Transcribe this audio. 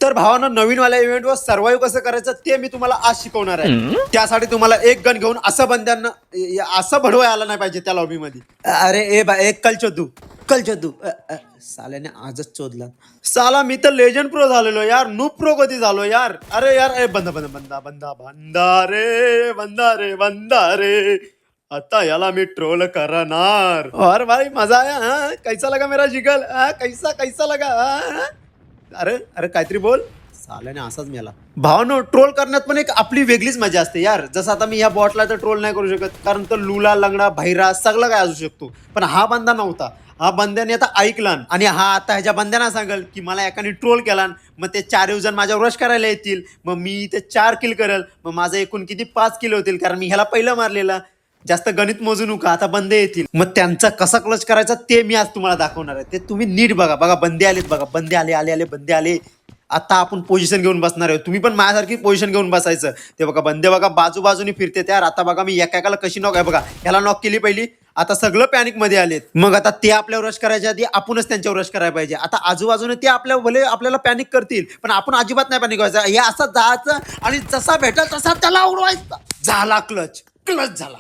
तर भावानं नवीनवाल्या इव्हेंटवर सर्वाईव्ह कसं करायचं ते मी तुम्हाला आज शिकवणार आहे. त्यासाठी तुम्हाला एक गन घेऊन असं बंद्यांना असं भडवा आला नाही पाहिजे त्या लॉबी मध्ये. अरे ए बा एक कल चोदू साल्याने आजच चोदला. साला मी तर लेजंड प्रो झालेलो यार, नूब प्रो कधी झालो यार. अरे यार ए बंदा बंदा बंदा बंदा बंदा रे आता याला मी ट्रोल करणार. और भाई मजा आया हाँ? कैसा लगा मेरा जिगल कैसा कैसा लगा अरे अरे काहीतरी बोल. साल्याने असाच मेला. भावनो ट्रोल करण्यात पण एक आपली वेगळीच मजा असते यार. जसं आता मी ह्या बॉटला तर ट्रोल नाही करू शकत कारण तो लुला लंगडा भैरा सगळं काय असू शकतो, पण हा बंदा नव्हता. हा बंद्याने आता ऐकला आणि हा आता ह्याच्या बंद्यांना सांगेल की मला एकाने ट्रोल केला, मग ते 4 जण माझ्यावर रश करायला येतील, मग मी ते 4 किल करेल, मग माझं एकूण किती 5 किल होतील कारण मी ह्याला पहिलं मारलेला. जास्त गणित मोजू नका, आता बंदे येतील मग त्यांचा कसा क्लच करायचा ते मी आज तुम्हाला दाखवणार आहे. ते तुम्ही नीट बघा. बघा बंदे आलेत, बघा बंदे आले आले आले बंदे आले. आता आपण पोझिशन घेऊन बसणार आहे. तुम्ही पण माझ्यासारखी पोझिशन घेऊन बसायचं. ते बघा बंदे बघा बाजूबाजूने फिरते त्यार. आता बघा मी एकाला कशी नॉक आहे बघा. ह्याला नॉक केली पहिली, आता सगळं पॅनिक मध्ये आलेत. मग आता ते आपल्यावर रश करायच्या आधी आपणच त्यांच्यावर रश करायला पाहिजे. आता आजूबाजूने ते आपल्याला पॅनिक करतील, पण आपण अजिबात नाही पॅनिक व्हायचं. हे असं जायचं आणि जसा भेटेल तसा त्याला उडवायचा. झाला क्लच झाला.